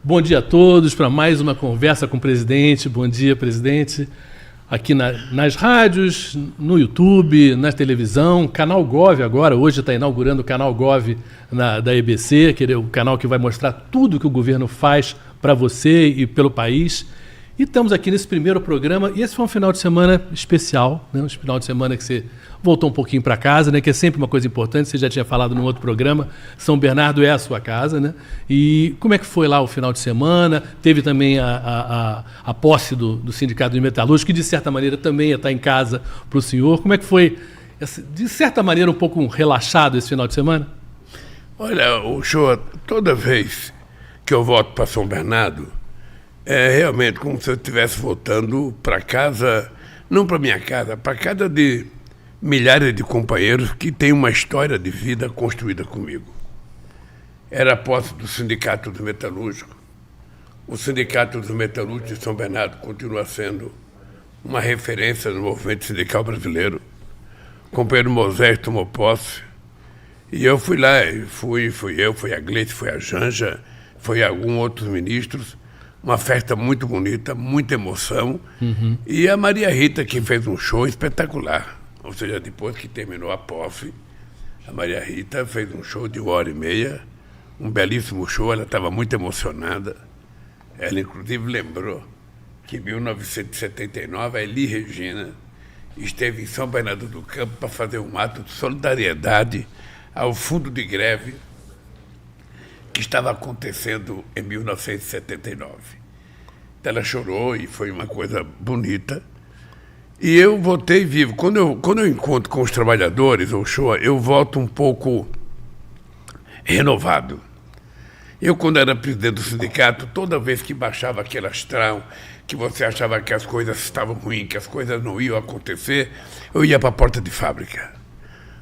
Bom dia a todos para mais uma conversa com o presidente. Bom dia, presidente. Aqui nas rádios, no YouTube, na televisão, Canal Gov agora. Hoje está inaugurando o Canal Gov da EBC, que é o canal que vai mostrar tudo que o governo faz para você e pelo país. E estamos aqui nesse primeiro programa, e esse foi um final de semana especial, né? Um final de semana que você voltou um pouquinho para casa, né? Que é sempre uma coisa importante, você já tinha falado num outro programa, São Bernardo é a sua casa, né? E como é que foi lá o final de semana? Teve também a posse do Sindicato de Metalúrgicos, que de certa maneira também ia estar em casa para o senhor. Como é que foi, de certa maneira, um pouco relaxado esse final de semana? Olha, o show, toda vez que eu volto para São Bernardo, é realmente como se eu estivesse voltando para casa, não para minha casa, para casa de milhares de companheiros que têm uma história de vida construída comigo. Era a posse do Sindicato dos Metalúrgicos. O Sindicato dos Metalúrgicos de São Bernardo continua sendo uma referência no movimento sindical brasileiro. O companheiro Moisés tomou posse e eu fui lá, fui a Gleice, foi a Janja, foi alguns outros ministros. Uma festa muito bonita, muita emoção. Uhum. E a Maria Rita, que fez um show espetacular. Ou seja, depois que terminou a posse, a Maria Rita fez um show de 1h30, um belíssimo show, ela estava muito emocionada. Ela, inclusive, lembrou que em 1979, a Elis Regina esteve em São Bernardo do Campo para fazer um ato de solidariedade ao fundo de greve que estava acontecendo em 1979. Então ela chorou e foi uma coisa bonita. E eu voltei vivo. Quando eu encontro com os trabalhadores, ou show, eu volto um pouco renovado. Eu, quando era presidente do sindicato, toda vez que baixava aquele astral, que você achava que as coisas estavam ruins, que as coisas não iam acontecer, eu ia para a porta de fábrica.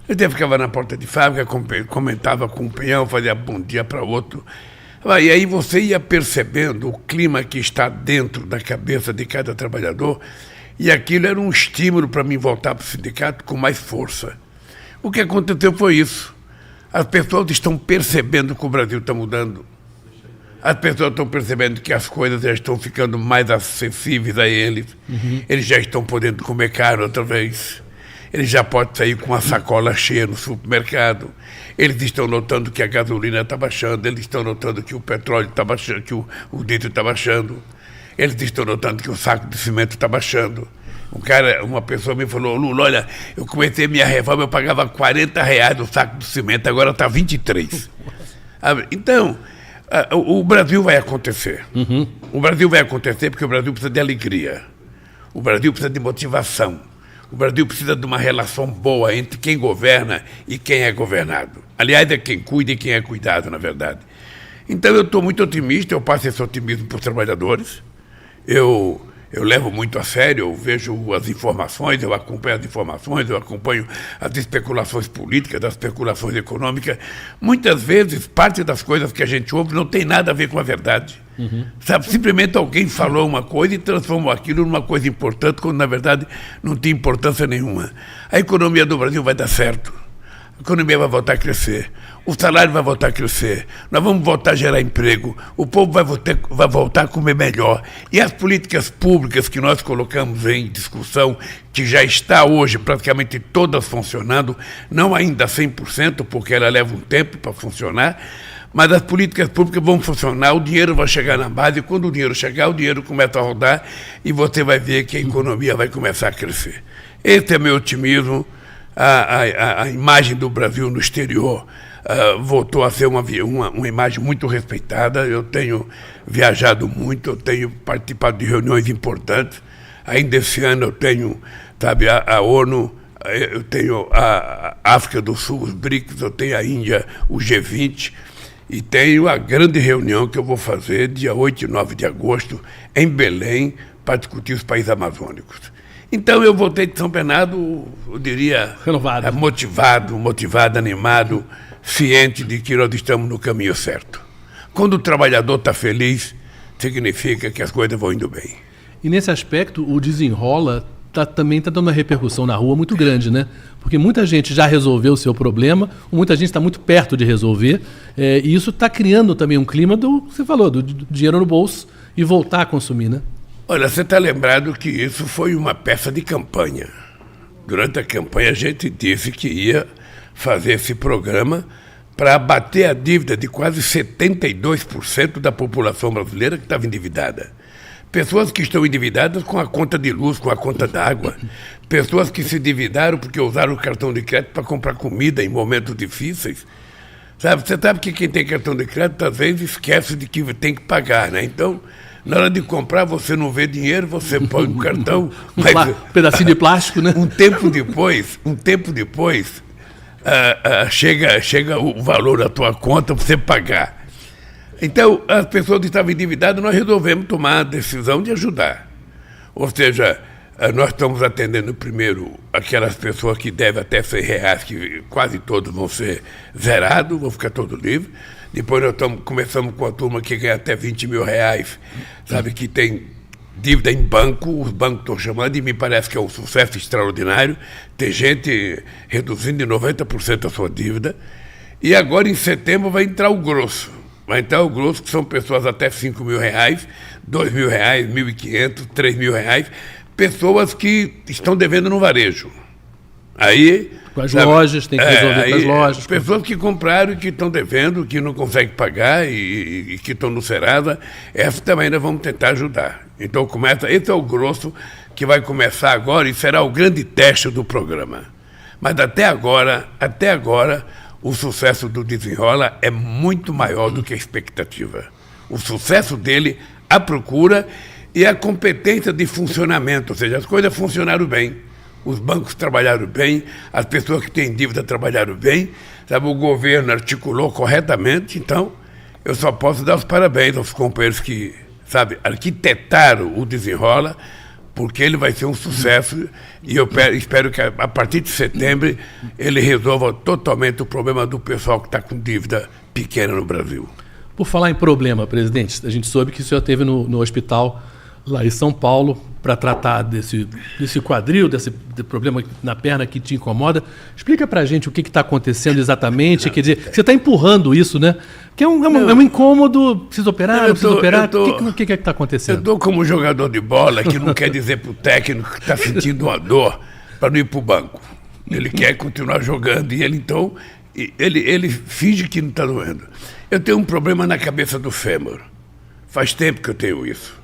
Eu ficava na porta de fábrica, comentava com um peão, fazia bom dia para outro. E aí você ia percebendo o clima que está dentro da cabeça de cada trabalhador, e aquilo era um estímulo para mim voltar para o sindicato com mais força. O que aconteceu foi isso. As pessoas estão percebendo que o Brasil está mudando. As pessoas estão percebendo que as coisas já estão ficando mais acessíveis a eles. Uhum. Eles já estão podendo comer caro outra vez. Eles já podem sair com uma sacola cheia no supermercado. Eles estão notando que a gasolina está baixando. Eles estão notando que o petróleo está baixando, que o diesel está baixando. Eles estão notando que o saco de cimento está baixando. Uma pessoa me falou: Lula, olha, eu comecei minha reforma, eu pagava R$40 o saco de cimento, agora está 23. Então, o Brasil vai acontecer. Uhum. O Brasil vai acontecer porque o Brasil precisa de alegria. O Brasil precisa de motivação. O Brasil precisa de uma relação boa entre quem governa e quem é governado. Aliás, é quem cuida e quem é cuidado, na verdade. Então, eu estou muito otimista, eu passo esse otimismo para os trabalhadores. Eu levo muito a sério, eu vejo as informações, eu acompanho as informações, eu acompanho as especulações políticas, as especulações econômicas. Muitas vezes, parte das coisas que a gente ouve não tem nada a ver com a verdade. Uhum. Sabe, simplesmente alguém falou uma coisa e transformou aquilo numa coisa importante, quando na verdade não tinha importância nenhuma. A economia do Brasil vai dar certo. A economia vai voltar a crescer. O salário vai voltar a crescer. Nós vamos voltar a gerar emprego. O povo vai voltar a comer melhor. E as políticas públicas que nós colocamos em discussão, que já está hoje praticamente todas funcionando, não ainda 100%, porque ela leva um tempo para funcionar, mas as políticas públicas vão funcionar, o dinheiro vai chegar na base, e quando o dinheiro chegar, o dinheiro começa a rodar e você vai ver que a economia vai começar a crescer. Esse é meu otimismo. A imagem do Brasil no exterior voltou a ser uma imagem muito respeitada. Eu tenho viajado muito, eu tenho participado de reuniões importantes. Ainda esse ano eu tenho, sabe, a ONU, eu tenho a África do Sul, os BRICS, eu tenho a Índia, o G20, e tenho a grande reunião que eu vou fazer dia 8 e 9 de agosto em Belém para discutir os países amazônicos. Então eu voltei de São Bernardo, eu diria, renovado, motivado, animado, ciente de que nós estamos no caminho certo. Quando o trabalhador está feliz, significa que as coisas vão indo bem. E nesse aspecto, o Desenrola também está dando uma repercussão na rua muito grande, né? Porque muita gente já resolveu o seu problema, muita gente está muito perto de resolver, e isso está criando também um clima do que você falou, do dinheiro no bolso e voltar a consumir, né? Olha, você está lembrado que isso foi uma peça de campanha. Durante a campanha a gente disse que ia fazer esse programa para abater a dívida de quase 72% da população brasileira que estava endividada. Pessoas que estão endividadas com a conta de luz, com a conta d'água. Pessoas que se endividaram porque usaram o cartão de crédito para comprar comida em momentos difíceis. Sabe, você sabe que quem tem cartão de crédito às vezes esquece de que tem que pagar, né? Então, na hora de comprar, você não vê dinheiro, você põe o cartão. Mas, um pedacinho de plástico, né? Um tempo depois, chega o valor da tua conta para você pagar. Então, as pessoas que estavam endividadas, nós resolvemos tomar a decisão de ajudar. Ou seja, nós estamos atendendo primeiro aquelas pessoas que devem até R$100, que quase todos vão ser zerados, vão ficar todos livres. Depois nós começamos com a turma que ganha até R$20 mil, sabe, que tem dívida em banco, os bancos estão chamando, e me parece que é um sucesso extraordinário. Tem gente reduzindo em 90% a sua dívida. E agora, em setembro, vai entrar o grosso. Vai entrar o grosso, que são pessoas até R$5 mil, R$2 mil, R$1.500, R$3 mil, pessoas que estão devendo no varejo. Aí, com as lojas, tem que resolver com as lojas. Pessoas que compraram e que estão devendo, que não conseguem pagar e que estão no Serasa, essa também nós vamos tentar ajudar. Então esse é o grosso que vai começar agora e será o grande teste do programa. Mas até agora, o sucesso do Desenrola é muito maior do que a expectativa. O sucesso dele, a procura e a competência de funcionamento, ou seja, as coisas funcionaram bem. Os bancos trabalharam bem, as pessoas que têm dívida trabalharam bem, sabe, o governo articulou corretamente. Então, eu só posso dar os parabéns aos companheiros que, sabe, arquitetaram o Desenrola, porque ele vai ser um sucesso e eu espero que a partir de setembro ele resolva totalmente o problema do pessoal que está com dívida pequena no Brasil. Por falar em problema, presidente, a gente soube que o senhor esteve no hospital lá em São Paulo para tratar desse quadril, desse problema na perna que te incomoda. Explica para a gente o que está acontecendo exatamente. Quer dizer, você está empurrando isso, né? Que é um incômodo, precisa operar, não precisa operar. O que está acontecendo? Eu estou como jogador de bola que não quer dizer para o técnico que está sentindo uma dor para não ir para o banco. Ele quer continuar jogando e ele finge que não está doendo. Eu tenho um problema na cabeça do fêmur. Faz tempo que eu tenho isso.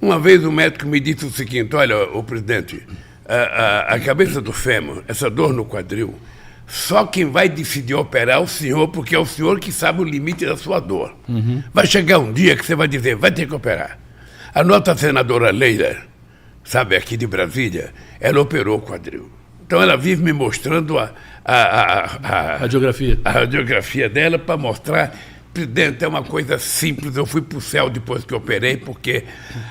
Uma vez o médico me disse o seguinte: olha, o presidente, a cabeça do fêmur, essa dor no quadril, só quem vai decidir operar é o senhor, porque é o senhor que sabe o limite da sua dor. Uhum. Vai chegar um dia que você vai dizer, vai ter que operar. A nossa senadora Leila, sabe, aqui de Brasília, ela operou o quadril. Então ela vive me mostrando a radiografia dela para mostrar. Presidente, é uma coisa simples, eu fui para o céu depois que eu operei, porque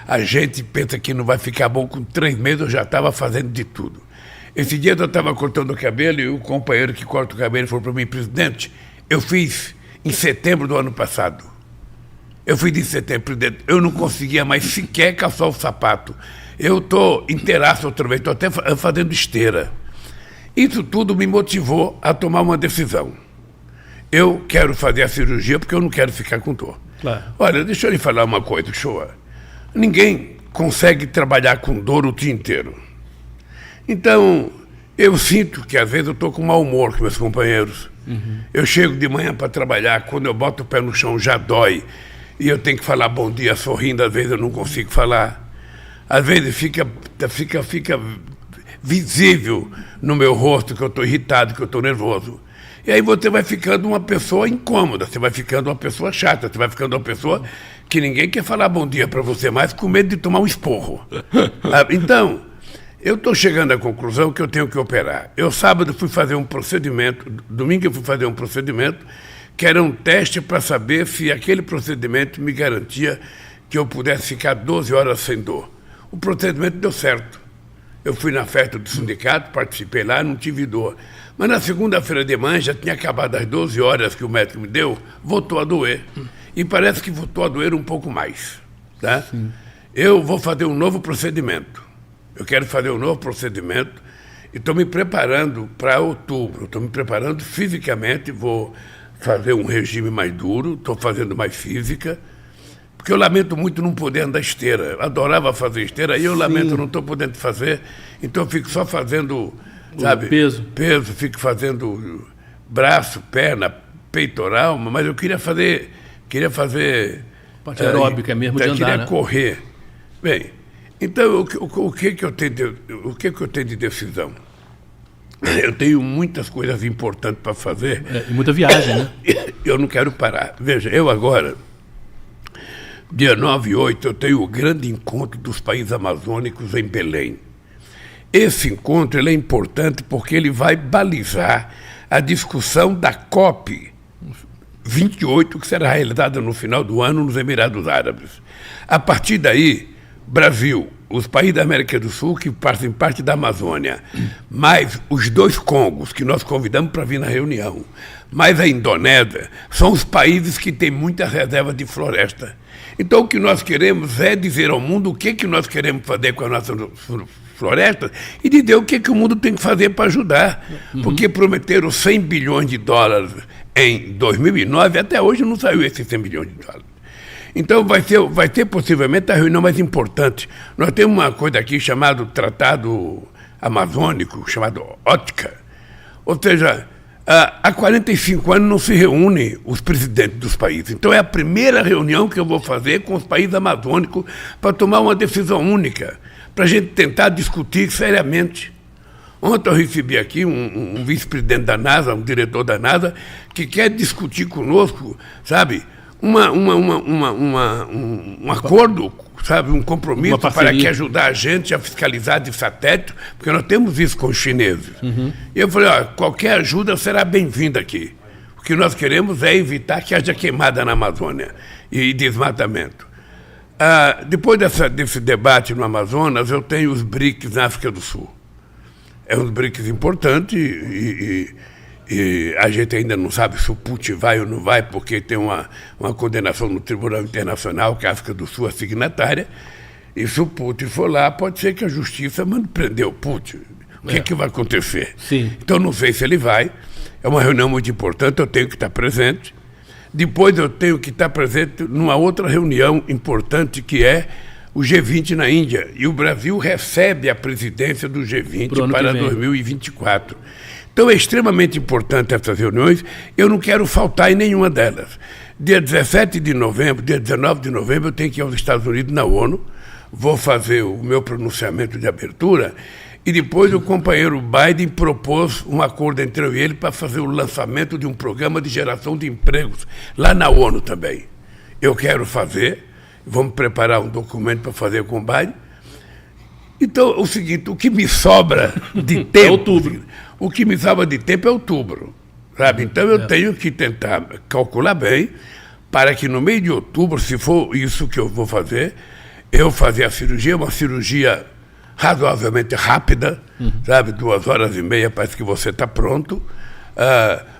a gente pensa que não vai ficar bom com 3 meses, eu já estava fazendo de tudo. Esse dia eu estava cortando o cabelo e o companheiro que corta o cabelo falou para mim: presidente, eu fiz em setembro do ano passado. Eu fiz em setembro, presidente, eu não conseguia mais sequer calçar o sapato. Eu estou inteiraço outra vez, estou até fazendo esteira. Isso tudo me motivou a tomar uma decisão. Eu quero fazer a cirurgia porque eu não quero ficar com dor. Claro. Olha, deixa eu lhe falar uma coisa, Shoa. Ninguém consegue trabalhar com dor o dia inteiro. Então, eu sinto que às vezes eu estou com mau humor com meus companheiros. Uhum. Eu chego de manhã para trabalhar, quando eu boto o pé no chão já dói. E eu tenho que falar bom dia sorrindo, às vezes eu não consigo falar. Às vezes fica visível no meu rosto que eu estou irritado, que eu estou nervoso. E aí você vai ficando uma pessoa incômoda, você vai ficando uma pessoa chata, você vai ficando uma pessoa que ninguém quer falar bom dia para você mais, com medo de tomar um esporro. Então, eu estou chegando à conclusão que eu tenho que operar. Eu sábado fui fazer um procedimento, domingo eu fui fazer um procedimento, que era um teste para saber se aquele procedimento me garantia que eu pudesse ficar 12 horas sem dor. O procedimento deu certo. Eu fui na festa do sindicato, participei lá, não tive dor. Mas na segunda-feira de manhã, já tinha acabado as 12 horas que o médico me deu, voltou a doer. e parece que voltou a doer um pouco mais. Tá? Eu vou fazer um novo procedimento. Eu quero fazer um novo procedimento e estou me preparando para outubro. Estou me preparando fisicamente, vou fazer um regime mais duro, estou fazendo mais física, porque eu lamento muito não poder andar esteira. Eu adorava fazer esteira, e eu lamento não estou podendo fazer, então eu fico só fazendo, sabe, peso, fico fazendo braço, perna, peitoral, mas eu queria fazer parte aeróbica mesmo de andar, queria né? correr. Bem, então o que eu tenho de decisão? Eu tenho muitas coisas importantes para fazer. E muita viagem, né? Eu não quero parar. Veja, eu agora, dia 9 e 8, eu tenho o grande encontro dos países amazônicos em Belém. Esse encontro ele é importante porque ele vai balizar a discussão da COP 28, que será realizada no final do ano nos Emirados Árabes. A partir daí, Brasil, os países da América do Sul que fazem parte da Amazônia, mais os 2 Congos que nós convidamos para vir na reunião, mais a Indonésia, são os países que têm muita reserva de floresta. Então o que nós queremos é dizer ao mundo o que nós queremos fazer com a nossa floresta e dizer o que o mundo tem que fazer para ajudar. Porque prometeram 100 bilhões de dólares em 2009, até hoje não saiu esses 100 bilhões de dólares. Então vai ter possivelmente a reunião mais importante. Nós temos uma coisa aqui chamada Tratado Amazônico, chamado OTCA. Ou seja, há 45 anos não se reúnem os presidentes dos países. Então é a primeira reunião que eu vou fazer com os países amazônicos para tomar uma decisão única, para a gente tentar discutir seriamente. Ontem eu recebi aqui um vice-presidente da NASA, um diretor da NASA, que quer discutir conosco, sabe, um acordo, sabe, um compromisso para que ajudar a gente a fiscalizar de satélite, porque nós temos isso com os chineses. E eu falei, qualquer ajuda será bem-vinda aqui. O que nós queremos é evitar que haja queimada na Amazônia e desmatamento. Depois desse debate no Amazonas, eu tenho os BRICS na África do Sul. É um BRICS importante e a gente ainda não sabe se o Putin vai ou não vai, porque tem uma condenação no Tribunal Internacional, que a África do Sul é signatária, e se o Putin for lá, pode ser que a justiça mande prender o Putin. O que vai acontecer? Sim. Então, não sei se ele vai. É uma reunião muito importante, eu tenho que estar presente. Depois eu tenho que estar presente numa outra reunião importante, que é o G20 na Índia. E o Brasil recebe a presidência do G20 para 2024. Então é extremamente importante essas reuniões, eu não quero faltar em nenhuma delas. Dia 17 de novembro, dia 19 de novembro, eu tenho que ir aos Estados Unidos na ONU, vou fazer o meu pronunciamento de abertura, e depois o companheiro Biden propôs um acordo entre eu e ele para fazer o lançamento de um programa de geração de empregos, lá na ONU também. Eu quero fazer, vamos preparar um documento para fazer com o Biden. Então, o seguinte, o que me sobra de tempo... É outubro. O que me sobra de tempo é outubro, sabe? Então eu tenho que tentar calcular bem para que no meio de outubro, se for isso que eu vou fazer, eu fazer a cirurgia, uma cirurgia razoavelmente rápida, sabe? 2h30, parece que você está pronto.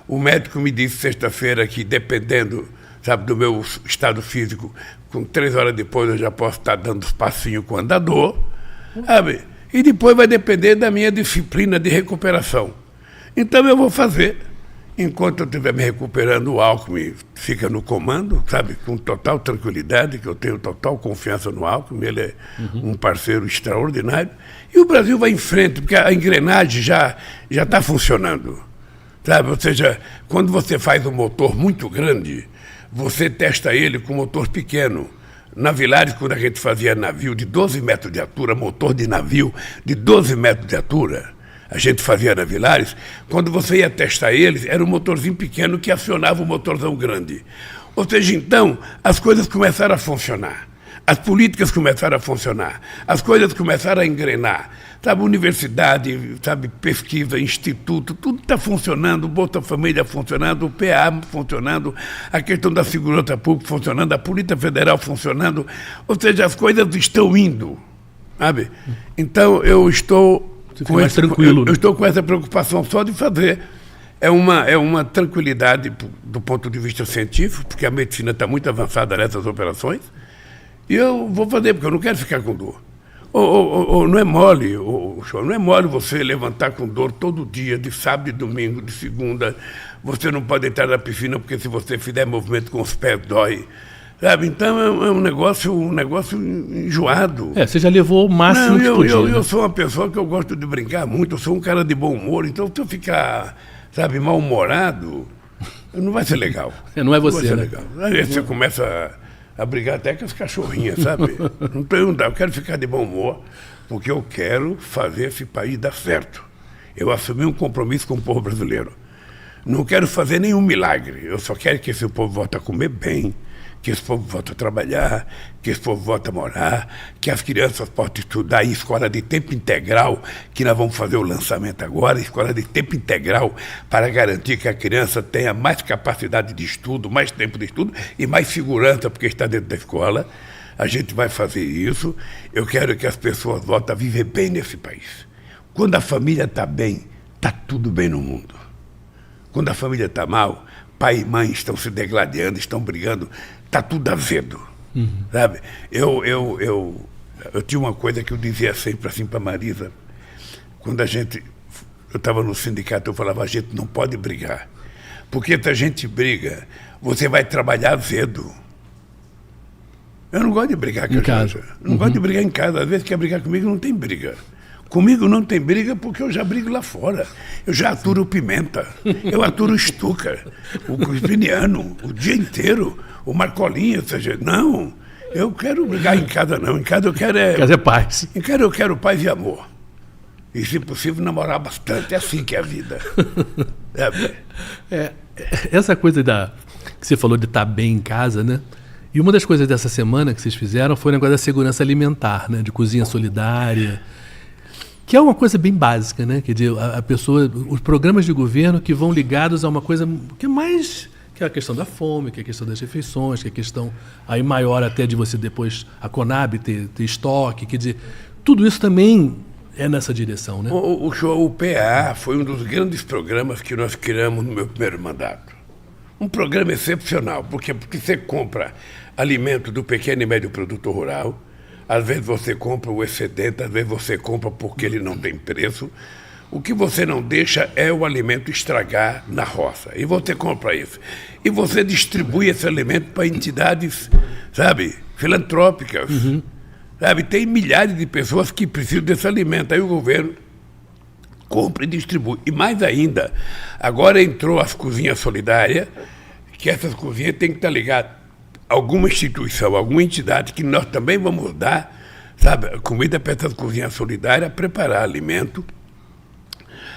O médico me disse sexta-feira que, dependendo, sabe, do meu estado físico, com 3 horas depois eu já posso estar dando os passinhos com o andador, sabe? E depois vai depender da minha disciplina de recuperação. Então eu vou fazer, enquanto eu estiver me recuperando, o Alckmin fica no comando, sabe, com total tranquilidade, que eu tenho total confiança no Alckmin, ele é um parceiro extraordinário, e o Brasil vai em frente, porque a engrenagem já está funcionando, sabe? Ou seja, quando você faz um motor muito grande, você testa ele com um motor pequeno. Na Vilares, quando a gente fazia navio de 12 metros de altura, motor de navio de 12 metros de altura, a gente fazia na Vilares, quando você ia testar eles, era um motorzinho pequeno que acionava o motorzão grande. Ou seja, então, as coisas começaram a funcionar, as políticas começaram a funcionar, as coisas começaram a engrenar. Sabe, universidade, sabe, pesquisa, instituto, tudo está funcionando, o Bolsa Família funcionando, o PA funcionando, a questão da segurança pública funcionando, a Polícia Federal funcionando, ou seja, as coisas estão indo, sabe? Então, eu estou mais tranquilo. Eu estou com essa preocupação só de fazer é uma tranquilidade do ponto de vista científico, porque a medicina está muito avançada nessas operações, e eu vou fazer, porque eu não quero ficar com dor. Não é mole, não é mole você levantar com dor todo dia, de sábado e domingo, de segunda. Você não pode entrar na piscina, porque se você fizer movimento com os pés, dói. Sabe? Então é um negócio enjoado. Você já levou o máximo que podia. Eu sou uma pessoa que eu gosto de brincar muito, eu sou um cara de bom humor, então se eu ficar, sabe, mal-humorado, não vai ser legal. Não é você, não vai ser né? legal. Aí você começa a brigar até com as cachorrinhas, sabe? Não perguntar, eu quero ficar de bom humor, porque eu quero fazer esse país dar certo. Eu assumi um compromisso com o povo brasileiro. Não quero fazer nenhum milagre, eu só quero que esse povo volte a comer bem, que esse povo volte a trabalhar, que esse povo volte a morar, que as crianças possam estudar em escola de tempo integral, que nós vamos fazer o lançamento agora, escola de tempo integral, para garantir que a criança tenha mais capacidade de estudo, mais tempo de estudo e mais segurança, porque está dentro da escola. A gente vai fazer isso. Eu quero que as pessoas voltem a viver bem nesse país. Quando a família está bem, está tudo bem no mundo. Quando a família está mal, pai e mãe estão se degladiando, estão brigando, está tudo azedo. Sabe? Eu tinha uma coisa que eu dizia sempre assim para a Marisa, quando eu estava no sindicato, eu falava, a gente não pode brigar, porque se a gente briga, você vai trabalhar azedo. Eu não gosto de brigar com a casa. Não gosto de brigar em casa. Às vezes quer brigar comigo, não tem briga. Comigo não tem briga porque eu já brigo lá fora. Eu já aturo Pimenta, eu aturo Stuka, o Crispiniano, o dia inteiro, o Marcolinho, ou seja, não, eu quero brigar em casa não, em casa eu quero Casa é paz. Em casa eu quero paz e amor. E, se possível, namorar bastante, é assim que é a vida. Essa coisa que você falou de estar bem em casa, né? E uma das coisas dessa semana que vocês fizeram foi o negócio da segurança alimentar, né? De cozinha solidária, que é uma coisa bem básica, né? Quer dizer, a pessoa, os programas de governo que vão ligados a uma coisa que é mais, que é a questão da fome, que é a questão das refeições, que é a questão aí maior até de você depois, a Conab ter estoque, quer dizer, tudo isso também é nessa direção, né? O PA foi um dos grandes programas que nós criamos no meu primeiro mandato. Um programa excepcional, porque você compra alimento do pequeno e médio produtor rural, às vezes você compra o excedente, às vezes você compra porque ele não tem preço. O que você não deixa é o alimento estragar na roça. E você compra isso. E você distribui esse alimento para entidades, sabe, filantrópicas. Sabe, tem milhares de pessoas que precisam desse alimento. Aí o governo compra e distribui. E mais ainda, agora entrou as cozinhas solidárias, que essas cozinhas têm que estar ligadas alguma instituição, alguma entidade que nós também vamos dar, sabe, comida para essas cozinhas solidárias, preparar alimento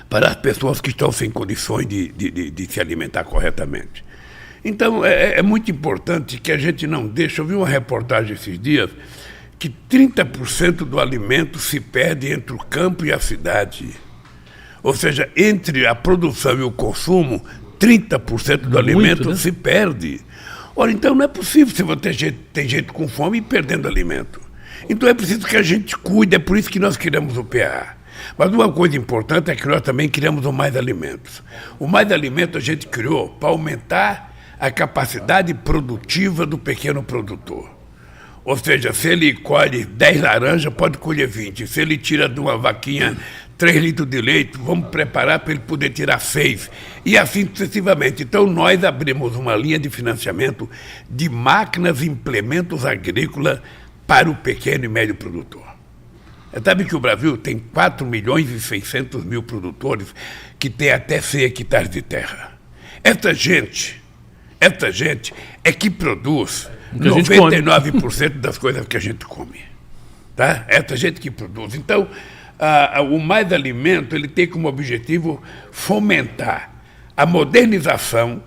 para as pessoas que estão sem condições de se alimentar corretamente. Então, é muito importante que a gente não deixe. Eu vi uma reportagem esses dias que 30% do alimento se perde entre o campo e a cidade. Ou seja, entre a produção e o consumo, 30% do alimento, né, se perde. Ora, então não é possível se você tem gente com fome e perdendo alimento. Então é preciso que a gente cuide, é por isso que nós criamos o PA. Mas uma coisa importante é que nós também criamos o Mais Alimentos. O Mais Alimentos a gente criou para aumentar a capacidade produtiva do pequeno produtor. Ou seja, se ele colhe 10 laranjas, pode colher 20. Se ele tira de uma vaquinha 3 litros de leite, vamos preparar para ele poder tirar 6. E assim sucessivamente. Então, nós abrimos uma linha de financiamento de máquinas e implementos agrícolas para o pequeno e médio produtor. Sabe que o Brasil tem 4.600.000 produtores que têm até 100 hectares de terra. Essa gente é que produz 99% das coisas que a gente come. Tá? Essa gente que produz. Então, o Mais Alimento ele tem como objetivo fomentar a modernização,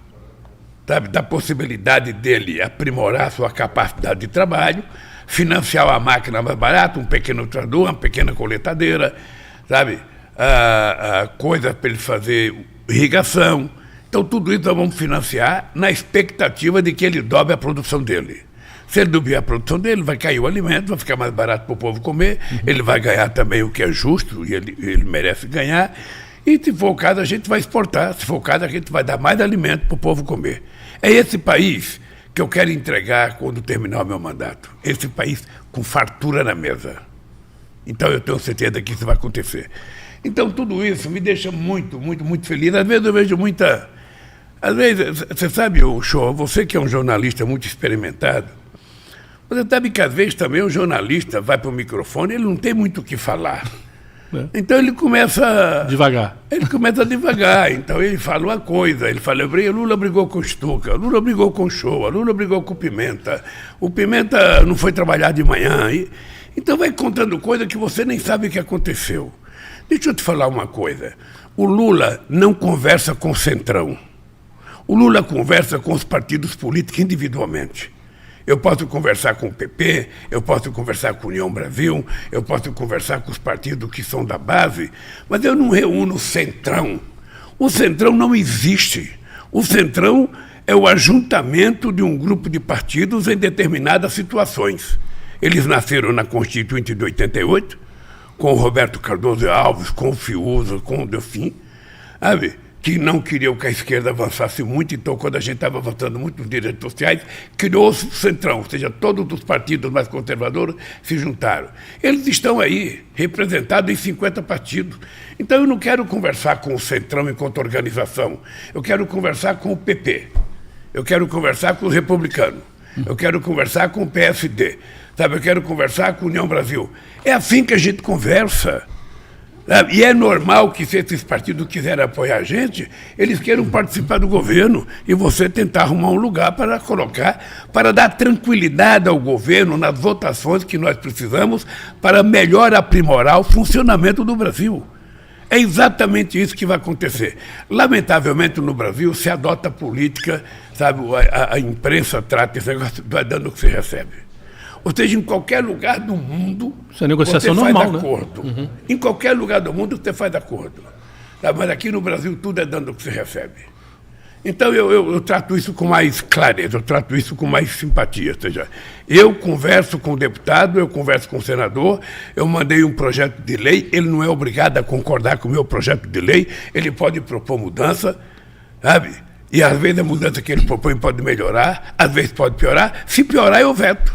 sabe, da possibilidade dele aprimorar sua capacidade de trabalho, financiar uma máquina mais barata, um pequeno trator, uma pequena coletadeira, sabe, coisas para ele fazer irrigação. Então, tudo isso nós vamos financiar na expectativa de que ele dobre a produção dele. Se ele dobrar a produção dele, vai cair o alimento, vai ficar mais barato para o povo comer, ele vai ganhar também o que é justo, e ele merece ganhar. E se for o caso, a gente vai exportar. Se for o caso, a gente vai dar mais alimento para o povo comer. É esse país que eu quero entregar quando terminar o meu mandato. Esse país com fartura na mesa. Então eu tenho certeza que isso vai acontecer. Então tudo isso me deixa muito, muito, muito feliz. Às vezes eu vejo muita... Às vezes, você sabe, Show, você que é um jornalista muito experimentado, você sabe que às vezes também o jornalista vai para o microfone, ele não tem muito o que falar. Então ele começa... Devagar. Ele começa devagar. Então ele fala uma coisa, ele fala, Lula brigou com o Stuka, Lula brigou com o Show, Lula brigou com o Pimenta, o Pimenta não foi trabalhar de manhã. Então vai contando coisa que você nem sabe o que aconteceu. Deixa eu te falar uma coisa. O Lula não conversa com o Centrão. O Lula conversa com os partidos políticos individualmente. Eu posso conversar com o PP, eu posso conversar com a União Brasil, eu posso conversar com os partidos que são da base, mas eu não reúno o Centrão. O Centrão não existe. O Centrão é o ajuntamento de um grupo de partidos em determinadas situações. Eles nasceram na Constituinte de 88, com o Roberto Cardoso Alves, com o Fiuza, com o Delfim, sabe? Que não queriam que a esquerda avançasse muito, então quando a gente estava avançando muito nos direitos sociais, criou-se o Centrão, ou seja, todos os partidos mais conservadores se juntaram. Eles estão aí, representados em 50 partidos. Então eu não quero conversar com o Centrão enquanto organização, eu quero conversar com o PP, eu quero conversar com os republicanos, eu quero conversar com o PSD, sabe? Eu quero conversar com a União Brasil. É assim que a gente conversa. E é normal que, se esses partidos quiserem apoiar a gente, eles queiram participar do governo e você tentar arrumar um lugar para colocar, para dar tranquilidade ao governo nas votações que nós precisamos para melhor aprimorar o funcionamento do Brasil. É exatamente isso que vai acontecer. Lamentavelmente, no Brasil, se adota a política, sabe, a imprensa trata esse negócio, vai dando o que você recebe. Ou seja, em qualquer lugar do mundo, isso é negociação você faz normal, acordo. Né? Uhum. Em qualquer lugar do mundo você faz acordo. Tá? Mas aqui no Brasil tudo é dando o que você recebe. Então eu trato isso com mais clareza, eu trato isso com mais simpatia. Ou seja, eu converso com o deputado, eu converso com o senador, eu mandei um projeto de lei, ele não é obrigado a concordar com o meu projeto de lei, ele pode propor mudança, sabe? E às vezes a mudança que ele propõe pode melhorar, às vezes pode piorar. Se piorar, eu veto.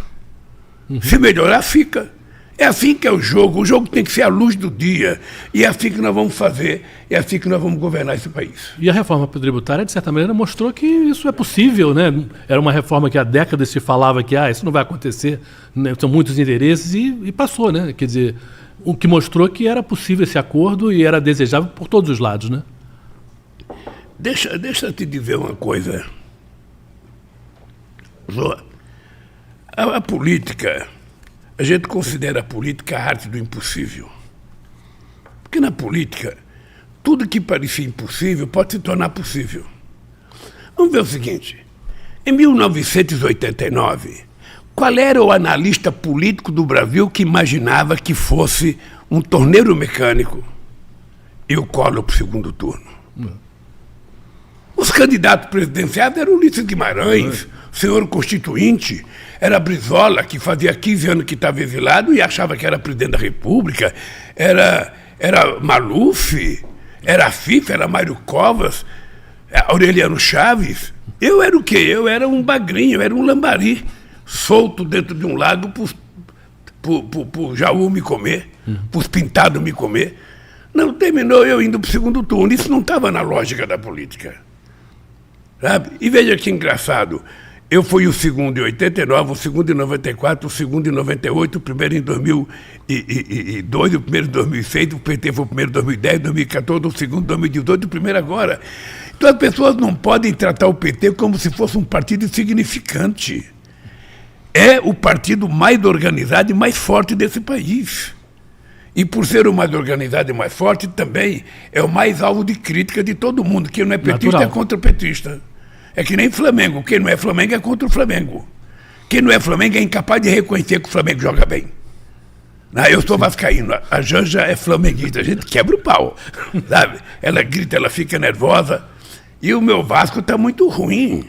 Se melhorar, fica. É assim que é o jogo tem que ser à luz do dia. E é assim que nós vamos fazer, é assim que nós vamos governar esse país. E a reforma tributária, de certa maneira, mostrou que isso é possível, né? Era uma reforma que há décadas se falava que isso não vai acontecer, né? São muitos interesses e passou, né? Quer dizer, o que mostrou que era possível esse acordo e era desejável por todos os lados, né? Deixa eu te dizer uma coisa. A política, a gente considera a política a arte do impossível. Porque na política, tudo que parecia impossível pode se tornar possível. Vamos ver o seguinte, em 1989, qual era o analista político do Brasil que imaginava que fosse um torneiro mecânico e o Collor para o segundo turno? Os candidatos presidenciais eram Ulisses Guimarães, o senhor constituinte, era Brizola, que fazia 15 anos que estava exilado e achava que era presidente da República, era Maluf, era FIFA, era Mário Covas, Aureliano Chaves. Eu era o quê? Eu era um bagrinho, eu era um lambari, solto dentro de um lago para o Jaú me comer, para os pintados me comer. Não, terminou eu indo para o segundo turno. Isso não estava na lógica da política. Sabe? E veja que engraçado. Eu fui o segundo em 89, o segundo em 94, o segundo em 98, o primeiro em 2002, o primeiro em 2006, o PT foi o primeiro em 2010, 2014, o segundo em 2018, o primeiro agora. Então as pessoas não podem tratar o PT como se fosse um partido insignificante. É o partido mais organizado e mais forte desse país. E por ser o mais organizado e mais forte, também é o mais alvo de crítica de todo mundo. Quem não é petista Natural. É contra petista. É que nem Flamengo. Quem não é Flamengo é contra o Flamengo. Quem não é Flamengo é incapaz de reconhecer que o Flamengo joga bem. Eu sou vascaíno, a Janja é flamenguista, a gente quebra o pau, sabe? Ela grita, ela fica nervosa. E o meu Vasco está muito ruim.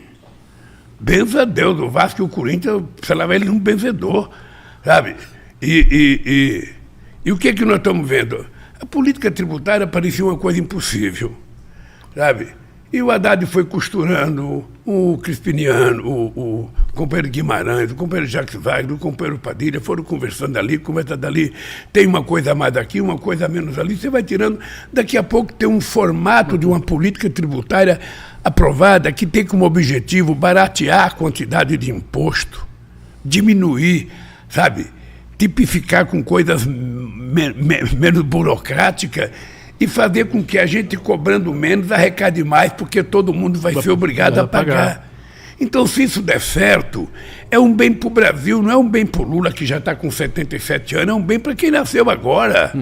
Benza a Deus, o Vasco e o Corinthians, sei lá, ele é um benzedor, sabe? E o que nós estamos vendo? A política tributária parecia uma coisa impossível, sabe? E o Haddad foi costurando, o Crispiniano, o companheiro Guimarães, o companheiro Jacques Wagner, o companheiro Padilha, foram conversando ali, conversando ali, tem uma coisa a mais aqui, uma coisa a menos ali, você vai tirando, daqui a pouco tem um formato de uma política tributária aprovada que tem como objetivo baratear a quantidade de imposto, diminuir, sabe, tipificar com coisas menos burocráticas, e fazer com que a gente, cobrando menos, arrecade mais, porque todo mundo vai ser obrigado a pagar. Então, se isso der certo, é um bem para o Brasil, não é um bem para o Lula, que já está com 77 anos, é um bem para quem nasceu agora.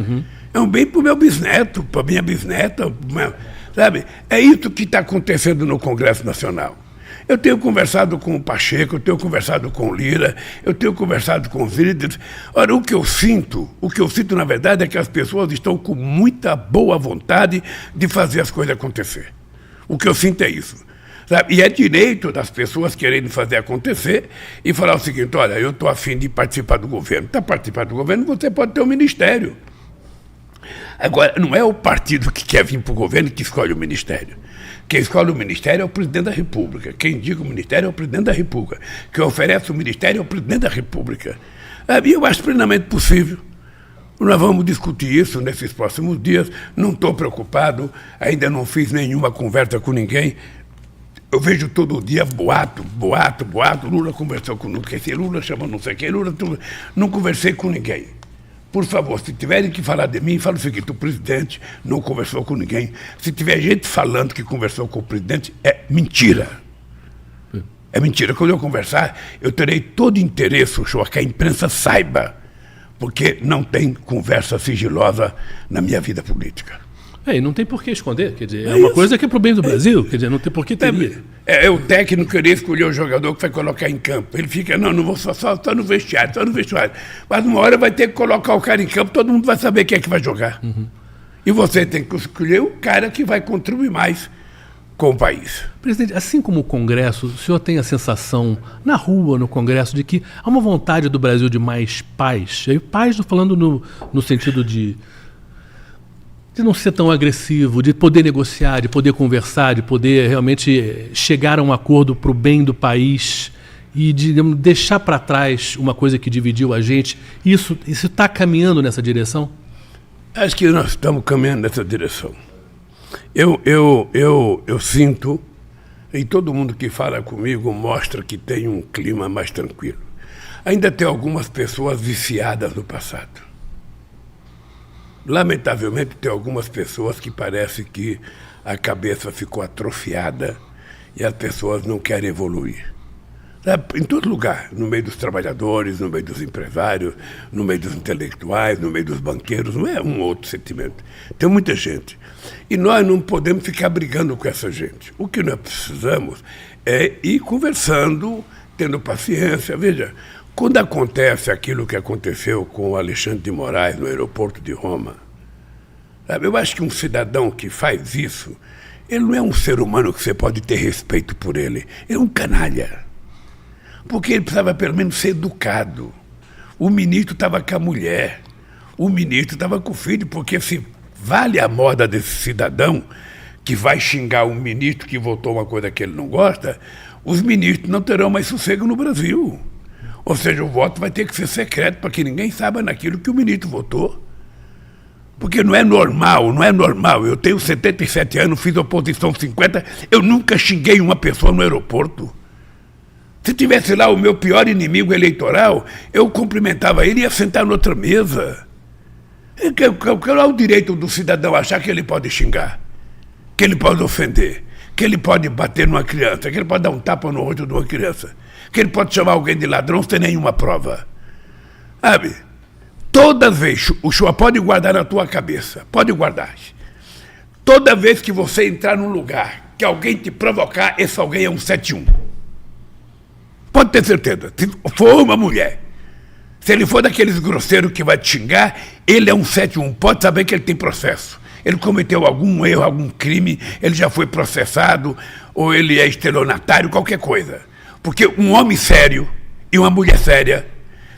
É um bem para o meu bisneto, para a minha bisneta, sabe? É isso que está acontecendo no Congresso Nacional. Eu tenho conversado com o Pacheco, eu tenho conversado com o Lira, eu tenho conversado com os líderes. Ora, o que eu sinto, na verdade, é que as pessoas estão com muita boa vontade de fazer as coisas acontecer. O que eu sinto é isso. Sabe? E é direito das pessoas quererem fazer acontecer e falar o seguinte: olha, eu estou a fim de participar do governo. Para participar do governo, você pode ter um ministério. Agora, não é o partido que quer vir para o governo que escolhe o ministério. Quem escolhe o ministério é o presidente da República. Quem indica o ministério é o presidente da República. Quem oferece o ministério é o presidente da República. E eu acho plenamente possível. Nós vamos discutir isso nesses próximos dias. Não estou preocupado, ainda não fiz nenhuma conversa com ninguém. Eu vejo todo dia boato. Lula conversou com não sei quem, Lula chamou não sei quem, Lula... Não conversei com ninguém. Por favor, se tiverem que falar de mim, fala o seguinte: o presidente não conversou com ninguém. Se tiver gente falando que conversou com o presidente, é mentira. É mentira. Quando eu conversar, eu terei todo interesse, que a imprensa saiba, porque não tem conversa sigilosa na minha vida política. E não tem por que esconder, quer dizer, é uma coisa que é pro bem do Brasil, quer dizer, não tem por que teria. O técnico querer escolher o jogador que vai colocar em campo. Ele fica, não vou só no vestiário, Mas uma hora vai ter que colocar o cara em campo, todo mundo vai saber quem é que vai jogar. E você tem que escolher o cara que vai contribuir mais com o país. Presidente, assim como o Congresso, o senhor tem a sensação, na rua, no Congresso, de que há uma vontade do Brasil de mais paz? E paz, estou falando no sentido de não ser tão agressivo, de poder negociar, de poder conversar, de poder realmente chegar a um acordo para o bem do país e de deixar para trás uma coisa que dividiu a gente. Isso está caminhando nessa direção? Acho que nós estamos caminhando nessa direção. Eu sinto, e todo mundo que fala comigo mostra que tem um clima mais tranquilo. Ainda tem algumas pessoas viciadas no passado. Lamentavelmente, tem algumas pessoas que parece que a cabeça ficou atrofiada e as pessoas não querem evoluir. Em todo lugar, no meio dos trabalhadores, no meio dos empresários, no meio dos intelectuais, no meio dos banqueiros, não é um outro sentimento. Tem muita gente. E nós não podemos ficar brigando com essa gente. O que nós precisamos é ir conversando, tendo paciência. Veja, quando acontece aquilo que aconteceu com o Alexandre de Moraes no aeroporto de Roma, sabe, eu acho que um cidadão que faz isso, ele não é um ser humano que você pode ter respeito por ele. Ele é um canalha. Porque ele precisava pelo menos ser educado. O ministro estava com a mulher, o ministro estava com o filho, porque se vale a moda desse cidadão que vai xingar um ministro que votou uma coisa que ele não gosta, os ministros não terão mais sossego no Brasil. Ou seja, o voto vai ter que ser secreto para que ninguém saiba naquilo que o ministro votou. Porque não é normal. Eu tenho 77 anos, fiz oposição 50, eu nunca xinguei uma pessoa no aeroporto. Se tivesse lá o meu pior inimigo eleitoral, eu cumprimentava ele e ia sentar noutra mesa. Qual é o direito do cidadão achar que ele pode xingar, que ele pode ofender, que ele pode bater numa criança, que ele pode dar um tapa no rosto de uma criança, que ele pode chamar alguém de ladrão sem nenhuma prova? Sabe? Toda vez, o senhor pode guardar na tua cabeça, pode guardar. Toda vez que você entrar num lugar que alguém te provocar, esse alguém é um 71. Pode ter certeza. Se for uma mulher, se ele for daqueles grosseiros que vai te xingar, ele é um 71. Pode saber que ele tem processo. Ele cometeu algum erro, algum crime, ele já foi processado, ou ele é estelionatário, qualquer coisa. Porque um homem sério e uma mulher séria,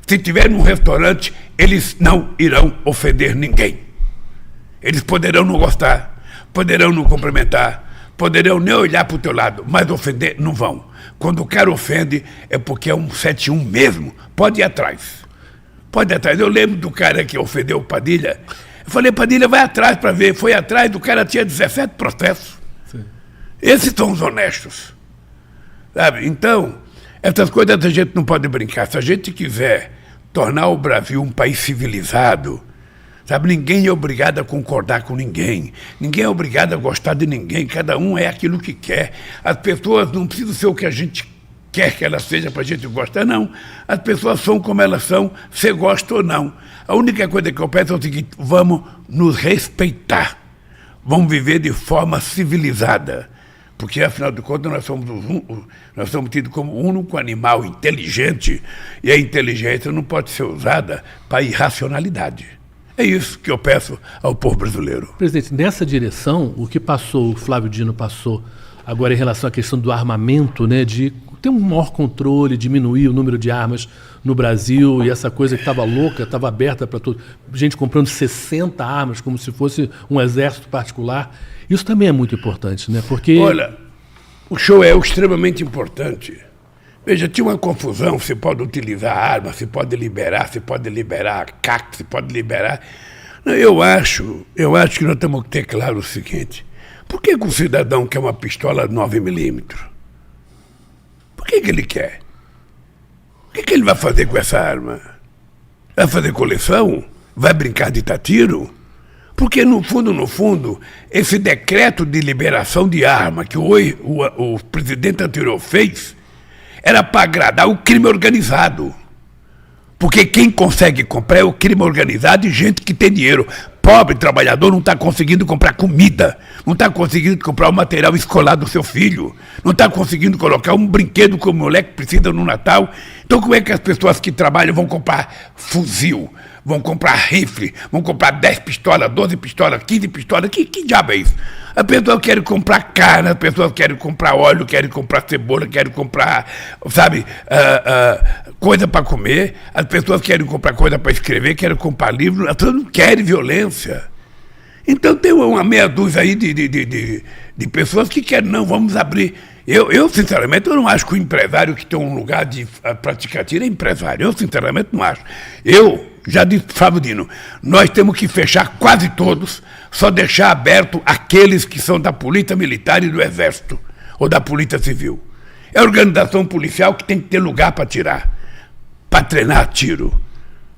se estiver num restaurante, eles não irão ofender ninguém. Eles poderão não gostar, poderão não cumprimentar, poderão nem olhar para o teu lado, mas ofender não vão. Quando o cara ofende, é porque é um 71 mesmo. Pode ir atrás. Pode ir atrás. Eu lembro do cara que ofendeu o Padilha. Eu falei, Padilha, vai atrás para ver. Foi atrás, do cara tinha 17 processos. Sim. Esses são os honestos. Sabe? Então, essas coisas a gente não pode brincar. Se a gente quiser tornar o Brasil um país civilizado, sabe, ninguém é obrigado a concordar com ninguém. Ninguém é obrigado a gostar de ninguém. Cada um é aquilo que quer. As pessoas não precisam ser o que a gente quer que elas sejam para a gente gostar, não. As pessoas são como elas são, você gosta ou não. A única coisa que eu peço é o seguinte, vamos nos respeitar. Vamos viver de forma civilizada. Porque, afinal de contas, nós somos tidos como o único animal inteligente, e a inteligência não pode ser usada para irracionalidade. É isso que eu peço ao povo brasileiro. Presidente, nessa direção, o que passou, o Flávio Dino passou agora em relação à questão do armamento, né, de ter um maior controle, diminuir o número de armas no Brasil, e essa coisa que estava louca, estava aberta para todo, gente comprando 60 armas como se fosse um exército particular. Isso também é muito importante, né? Porque... Olha, o show é extremamente importante. Veja, tinha uma confusão, se pode utilizar arma, se pode liberar CAC, se pode liberar... Não, eu acho que nós temos que ter claro o seguinte, por que o cidadão quer uma pistola 9mm? Por que ele quer? O que ele vai fazer com essa arma? Vai fazer coleção? Vai brincar de tiro? Porque, no fundo, esse decreto de liberação de arma que o presidente anterior fez era para agradar o crime organizado. Porque quem consegue comprar é o crime organizado e gente que tem dinheiro. Pobre trabalhador não está conseguindo comprar comida, não está conseguindo comprar o material escolar do seu filho, não está conseguindo colocar um brinquedo que o moleque precisa no Natal. Então como é que as pessoas que trabalham vão comprar fuzil, vão comprar rifle, vão comprar 10 pistolas, 12 pistolas, 15 pistolas? Que diabo é isso? As pessoas querem comprar carne, as pessoas querem comprar óleo, querem comprar cebola, querem comprar, sabe, coisa para comer, as pessoas querem comprar coisa para escrever, querem comprar livro, as pessoas não querem violência. Então tem uma meia dúzia aí de pessoas que querem, não, vamos abrir. Eu, sinceramente, eu não acho que o empresário que tem um lugar de praticar tiro é empresário. Eu, sinceramente, não acho. Eu já disse para o Flávio Dino, nós temos que fechar quase todos, só deixar aberto aqueles que são da polícia militar e do exército, ou da polícia civil. É a organização policial que tem que ter lugar para tirar, para treinar tiro.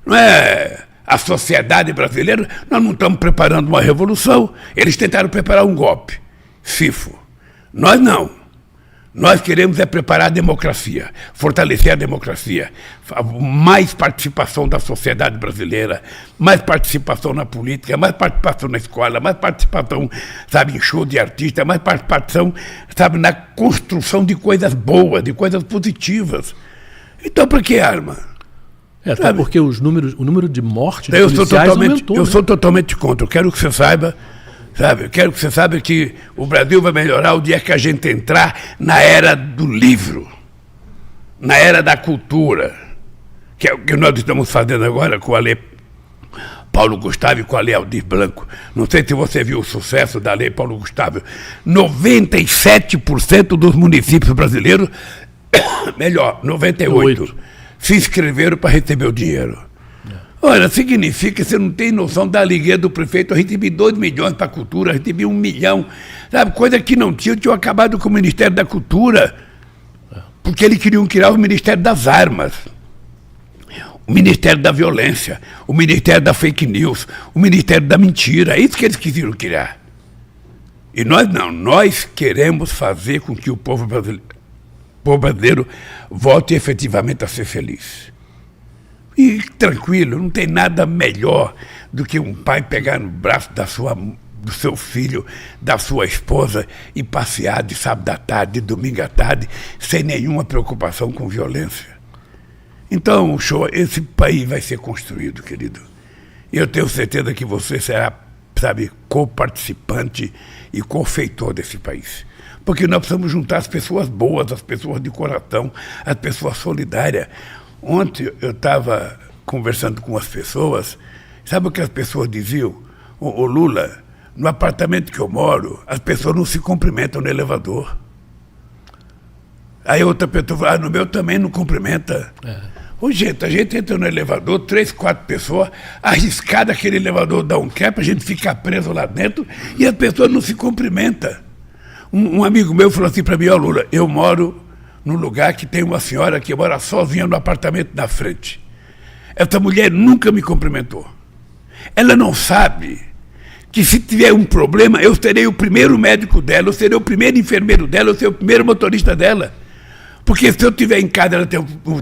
Não é a sociedade brasileira, nós não estamos preparando uma revolução, eles tentaram preparar um golpe, FIFO. Nós não. Nós queremos é preparar a democracia, fortalecer a democracia, mais participação da sociedade brasileira, mais participação na política, mais participação na escola, mais participação, sabe, em show de artista, mais participação, sabe, na construção de coisas boas, de coisas positivas. Então, para que arma? Até porque o número de mortes de policiais aumentou. Eu sou totalmente contra. Eu quero que você saiba... Sabe, eu quero que você saiba que o Brasil vai melhorar o dia que a gente entrar na era do livro, na era da cultura, que é o que nós estamos fazendo agora com a lei Paulo Gustavo e com a lei Aldir Blanco. Não sei se você viu o sucesso da lei Paulo Gustavo. 97% dos municípios brasileiros, melhor, 98%, se inscreveram para receber o dinheiro. Olha, significa que você não tem noção da alegria do prefeito. Eu recebi 2 milhões para a cultura, recebi 1 milhão, sabe, coisa que não tinha. Eu tinha acabado com o Ministério da Cultura, porque eles queriam criar o Ministério das Armas, o Ministério da Violência, o Ministério da Fake News, o Ministério da Mentira. É isso que eles queriam criar. E nós não, nós queremos fazer com que o povo brasileiro volte efetivamente a ser feliz. E tranquilo, não tem nada melhor do que um pai pegar no braço do seu filho, da sua esposa e passear de sábado à tarde, de domingo à tarde, sem nenhuma preocupação com violência. Então, esse país vai ser construído, querido. E eu tenho certeza que você será, sabe, co-participante e co-feitor desse país. Porque nós precisamos juntar as pessoas boas, as pessoas de coração, as pessoas solidárias. Ontem eu estava conversando com as pessoas, sabe o que as pessoas diziam? Ô Lula, no apartamento que eu moro, as pessoas não se cumprimentam no elevador. Aí outra pessoa fala, no meu também não cumprimenta. Ô, gente, a gente entra no elevador, 3, 4 pessoas, arriscado aquele elevador dá um quebra, a gente fica preso lá dentro e as pessoas não se cumprimentam. Um amigo meu falou assim para mim, ó Lula, eu moro num lugar que tem uma senhora que mora sozinha no apartamento da frente. Essa mulher nunca me cumprimentou. Ela não sabe que se tiver um problema, eu serei o primeiro médico dela, eu serei o primeiro enfermeiro dela, eu serei o primeiro motorista dela. Porque se eu estiver em casa e ela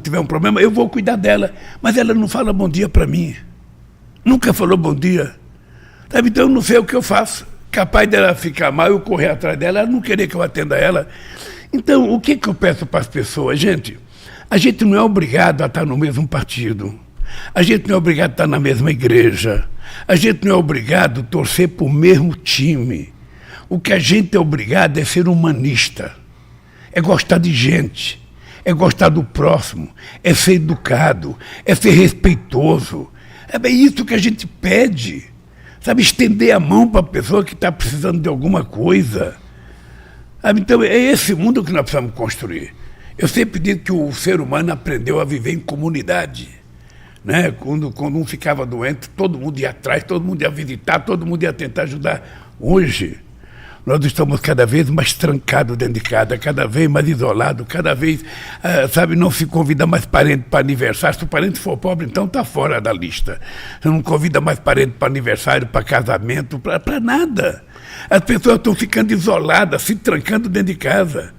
tiver um problema, eu vou cuidar dela. Mas ela não fala bom dia para mim. Nunca falou bom dia. Sabe? Então eu não sei o que eu faço. Capaz dela ficar mal, eu correr atrás dela, ela não querer que eu atenda ela. Então, o que eu peço para as pessoas? Gente, a gente não é obrigado a estar no mesmo partido. A gente não é obrigado a estar na mesma igreja. A gente não é obrigado a torcer para o mesmo time. O que a gente é obrigado é ser humanista. É gostar de gente, é gostar do próximo, é ser educado, é ser respeitoso. É bem isso que a gente pede. Sabe, estender a mão para a pessoa que está precisando de alguma coisa. Sabe, então, é esse mundo que nós precisamos construir. Eu sempre digo que o ser humano aprendeu a viver em comunidade. Né? Quando um ficava doente, todo mundo ia atrás, todo mundo ia visitar, todo mundo ia tentar ajudar. Hoje, nós estamos cada vez mais trancados dentro de casa, cada vez mais isolados, cada vez, sabe, não se convida mais parente para aniversário. Se o parente for pobre, então está fora da lista. Você não convida mais parente para aniversário, para casamento, para nada. As pessoas estão ficando isoladas, se trancando dentro de casa.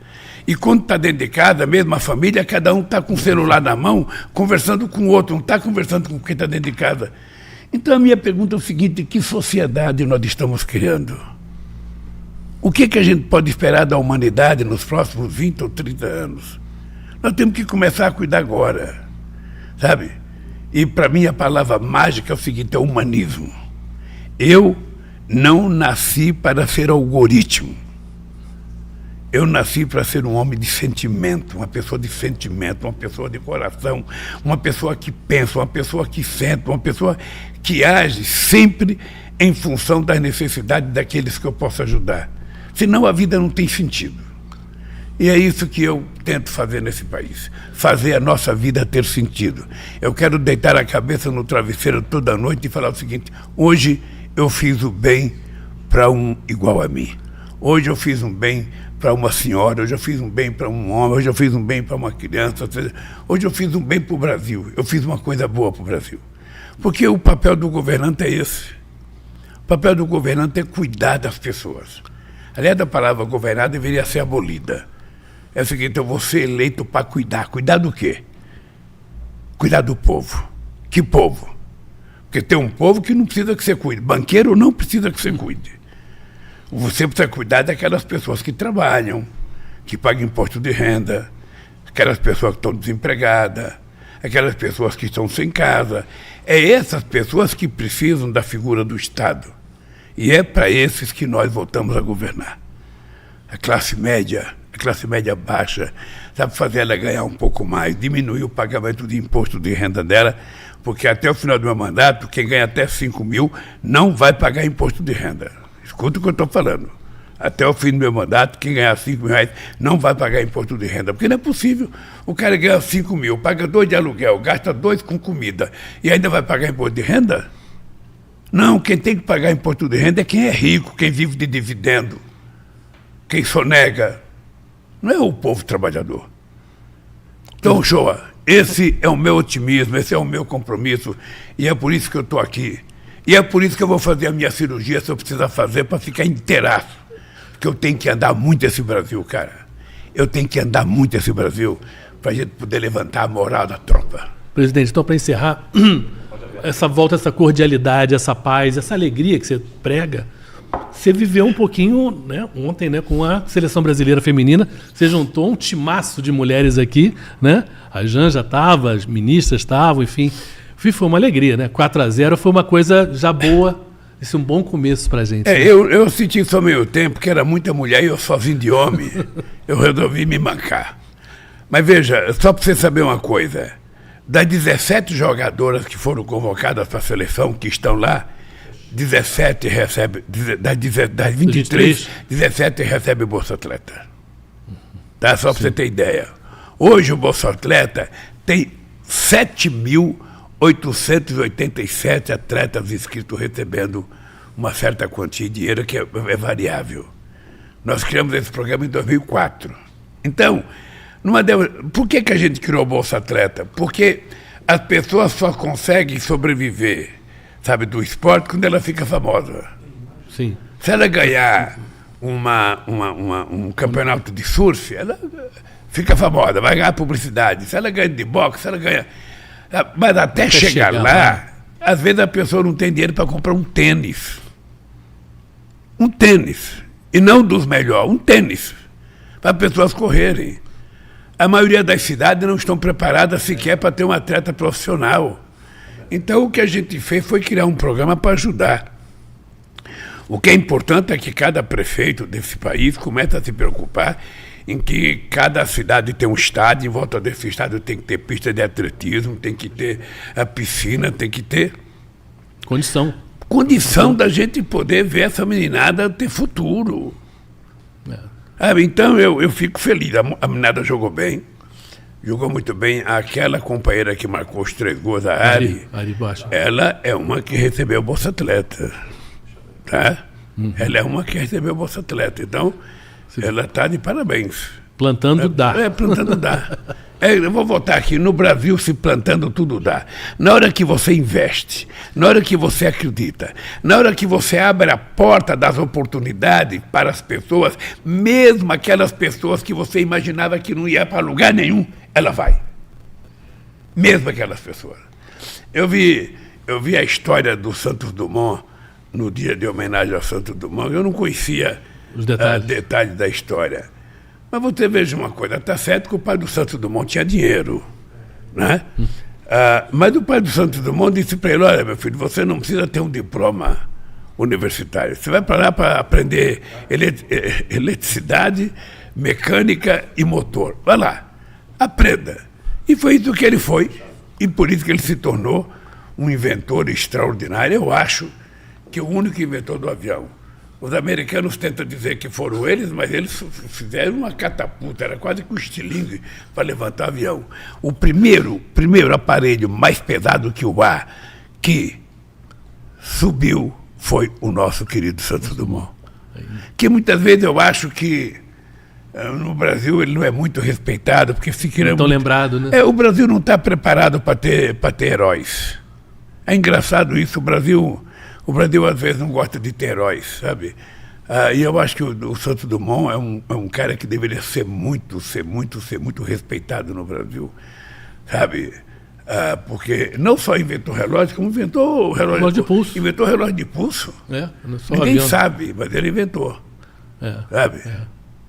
E quando está dentro de casa, mesmo a família, cada um está com o celular na mão, conversando com o outro, não está conversando com quem está dentro de casa. Então a minha pergunta é o seguinte, que sociedade nós estamos criando? O que a gente pode esperar da humanidade nos próximos 20 ou 30 anos? Nós temos que começar a cuidar agora, sabe? E para mim a palavra mágica é o seguinte, é humanismo. Eu não nasci para ser algoritmo. Eu nasci para ser um homem de sentimento, uma pessoa de sentimento, uma pessoa de coração, uma pessoa que pensa, uma pessoa que sente, uma pessoa que age sempre em função das necessidades daqueles que eu posso ajudar. Senão a vida não tem sentido. E é isso que eu tento fazer nesse país, fazer a nossa vida ter sentido. Eu quero deitar a cabeça no travesseiro toda noite e falar o seguinte, hoje eu fiz o bem para um igual a mim. Hoje eu fiz um bem para uma senhora, hoje eu fiz um bem para um homem, hoje eu fiz um bem para uma criança, hoje eu fiz um bem para o Brasil, eu fiz uma coisa boa para o Brasil. Porque o papel do governante é esse. O papel do governante é cuidar das pessoas. Aliás, a palavra governar deveria ser abolida. É o seguinte, eu vou ser eleito para cuidar. Cuidar do quê? Cuidar do povo. Que povo? Porque tem um povo que não precisa que você cuide. Banqueiro não precisa que você cuide. Você precisa cuidar daquelas pessoas que trabalham, que pagam imposto de renda, aquelas pessoas que estão desempregadas, aquelas pessoas que estão sem casa. É essas pessoas que precisam da figura do Estado. E é para esses que nós voltamos a governar. A classe média baixa, sabe fazer ela ganhar um pouco mais, diminuir o pagamento de imposto de renda dela, porque até o final do meu mandato, quem ganha até 5 mil não vai pagar imposto de renda. Escuta o que eu estou falando. Até o fim do meu mandato, quem ganhar 5 mil reais não vai pagar imposto de renda, porque não é possível. O cara ganha 5 mil, paga 2 de aluguel, gasta 2 com comida e ainda vai pagar imposto de renda? Não, quem tem que pagar imposto de renda é quem é rico, quem vive de dividendo, quem sonega. Não é o povo trabalhador. Então, Shoa, esse é o meu otimismo, esse é o meu compromisso, e é por isso que eu estou aqui. E é por isso que eu vou fazer a minha cirurgia, se eu precisar fazer, para ficar inteiraço. Porque eu tenho que andar muito esse Brasil, cara. Eu tenho que andar muito esse Brasil para a gente poder levantar a moral da tropa. Presidente, então, para encerrar, essa volta, essa cordialidade, essa paz, essa alegria que você prega, você viveu um pouquinho, né, ontem, né, com a Seleção Brasileira Feminina. Você juntou um timaço de mulheres aqui, né? A Janja estava, as ministras estavam, enfim. Foi uma alegria, né? 4-0 foi uma coisa já boa, esse é um bom começo pra gente. Né? Eu senti só meio tempo que era muita mulher e eu sozinho de homem, eu resolvi me mancar. Mas veja, só para você saber uma coisa, das 17 jogadoras que foram convocadas para a seleção, que estão lá, 17 recebe, das 23, 17 recebe Bolsa Atleta. Tá? Só para você ter ideia. Hoje o Bolsa Atleta tem 7.887 atletas inscritos recebendo uma certa quantia de dinheiro que é variável. Nós criamos esse programa em 2004. Então, por que a gente criou o Bolsa Atleta? Porque as pessoas só conseguem sobreviver, sabe, do esporte quando ela fica famosa. Sim. Se ela ganhar um campeonato de surf, ela fica famosa, vai ganhar publicidade. Se ela ganha de boxe, se ela ganha... Mas até chegar lá, às vezes a pessoa não tem dinheiro para comprar um tênis. Um tênis. E não dos melhores, um tênis. Para as pessoas correrem. A maioria das cidades não estão preparadas sequer para ter um atleta profissional. Então o que a gente fez foi criar um programa para ajudar. O que é importante é que cada prefeito desse país comece a se preocupar em que cada cidade tem um estádio, em volta desse estádio tem que ter pista de atletismo, tem que ter a piscina, tem que ter... Condição da gente poder ver essa meninada ter futuro. Então eu fico feliz, a meninada jogou bem, jogou muito bem. Aquela companheira que marcou os 3 gols, a Ari ela é uma que recebeu Bolsa Atleta. Tá? Ela é uma que recebeu Bolsa Atleta. Então, ela está de parabéns. Plantando dá. Plantando dá. Eu vou voltar aqui. No Brasil, se plantando, tudo dá. Na hora que você investe, na hora que você acredita, na hora que você abre a porta das oportunidades para as pessoas, mesmo aquelas pessoas que você imaginava que não ia para lugar nenhum, ela vai. Mesmo aquelas pessoas. Eu vi a história do Santos Dumont no dia de homenagem ao Santos Dumont. Eu não conhecia os detalhes da história. Mas você veja uma coisa, está certo que o pai do Santos Dumont tinha dinheiro, né? Mas o pai do Santos Dumont disse para ele: olha, meu filho, você não precisa ter um diploma universitário. Você vai para lá para aprender eletricidade, mecânica e motor. Vai lá, aprenda. E foi isso que ele foi, e por isso que ele se tornou um inventor extraordinário. Eu acho que o único inventor do avião. Os americanos tentam dizer que foram eles, mas eles fizeram uma catapulta, era quase que um estilingue para levantar avião. O primeiro aparelho mais pesado que o ar que subiu foi o nosso querido Santos Dumont. Que muitas vezes eu acho que no Brasil ele não é muito respeitado, porque se queira muito lembrado, né? O Brasil não está preparado para ter heróis. É engraçado isso, o Brasil às vezes não gosta de ter heróis, sabe? E eu acho que o Santos Dumont é um cara que deveria ser muito respeitado no Brasil, sabe? Porque não só inventou relógio, como inventou relógio de pulso. Inventou relógio de pulso. Ninguém sabe, mas ele inventou. Sabe?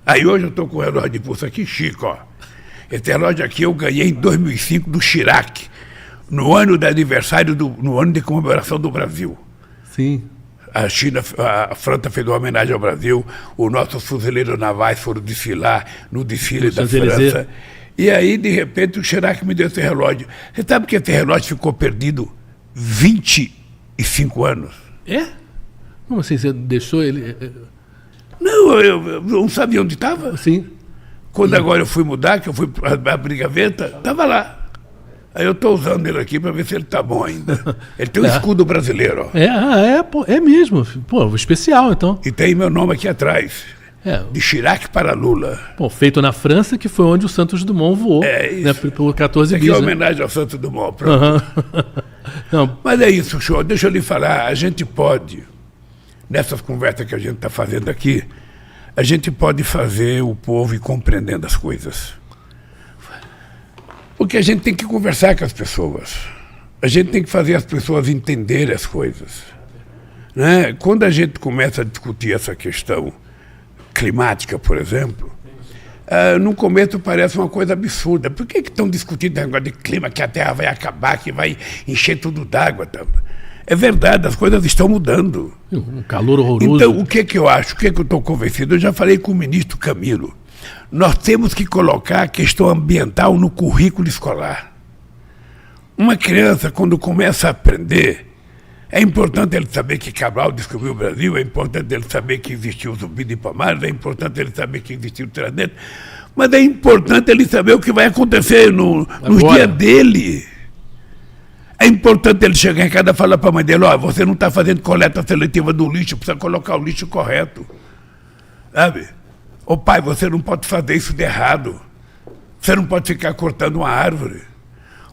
Aí hoje eu estou com o relógio de pulso aqui, Chico, ó. Esse relógio aqui eu ganhei em 2005 do Chirac, no ano de aniversário, no ano de comemoração do Brasil. Sim. A França fez uma homenagem ao Brasil, os nossos fuzileiros navais foram desfilar no desfile da França. E aí, de repente, o Chirac me deu esse relógio. Você sabe que esse relógio ficou perdido 25 anos? É? Como assim? Você deixou ele... Não, eu não sabia onde estava. Sim. Quando agora eu fui mudar, que eu fui abrir gaveta, estava lá. Aí eu estou usando ele aqui para ver se ele está bom ainda. Ele tem um escudo brasileiro. Ó. É mesmo. Pô, especial, então. E tem meu nome aqui atrás. De Chirac para Lula. Bom, feito na França, que foi onde o Santos Dumont voou. Isso. Né, por 14 bis. Aqui é homenagem ao Santos Dumont. Não. Mas é isso, show. Deixa eu lhe falar. A gente pode, nessas conversas que a gente está fazendo aqui, a gente pode fazer o povo ir compreendendo as coisas. Porque a gente tem que conversar com as pessoas. A gente tem que fazer as pessoas entenderem as coisas. Né? Quando a gente começa a discutir essa questão climática, por exemplo, no começo parece uma coisa absurda. Por que estão discutindo o negócio de clima, que a Terra vai acabar, que vai encher tudo d'água? Tá? É verdade, as coisas estão mudando. Um calor horroroso. Então, o que eu acho? O que eu estou convencido? Eu já falei com o ministro Camilo. Nós temos que colocar a questão ambiental no currículo escolar. Uma criança, quando começa a aprender É importante ele saber que Cabral descobriu o Brasil, é importante ele saber que existiu o Zumbi de Palmares, é importante ele saber que existiu o Tiradentes, mas é importante ele saber o que vai acontecer nos dias dele. É importante ele chegar em casa e falar para a mãe dele, você não está fazendo coleta seletiva do lixo, precisa colocar o lixo correto. Sabe? Ô pai, você não pode fazer isso de errado. Você não pode ficar cortando uma árvore.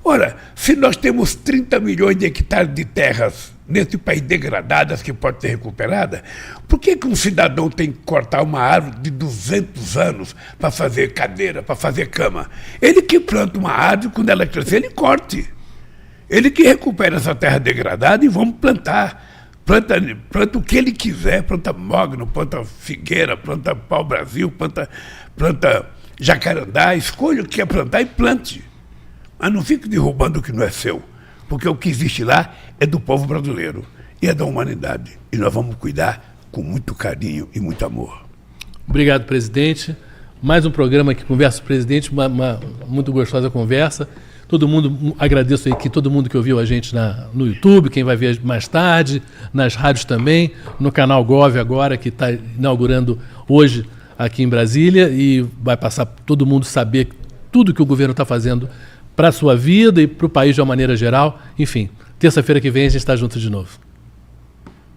Ora, se nós temos 30 milhões de hectares de terras nesse país degradadas que pode ser recuperada, por que um cidadão tem que cortar uma árvore de 200 anos para fazer cadeira, para fazer cama? Ele que planta uma árvore, quando ela crescer, ele corte. Ele que recupera essa terra degradada e vamos plantar. Planta o que ele quiser, planta mogno, planta figueira, planta pau-brasil, planta jacarandá, escolha o que quer plantar e plante. Mas não fique derrubando o que não é seu, porque o que existe lá é do povo brasileiro e é da humanidade. E nós vamos cuidar com muito carinho e muito amor. Obrigado, presidente. Mais um programa que conversa com o presidente, uma muito gostosa conversa. Todo mundo, agradeço aí que todo mundo que ouviu a gente no YouTube, quem vai ver mais tarde, nas rádios também, no canal Gov agora, que está inaugurando hoje aqui em Brasília, e vai passar todo mundo saber tudo que o governo está fazendo para a sua vida e para o país de uma maneira geral. Enfim, terça-feira que vem a gente está junto de novo.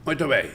Muito bem.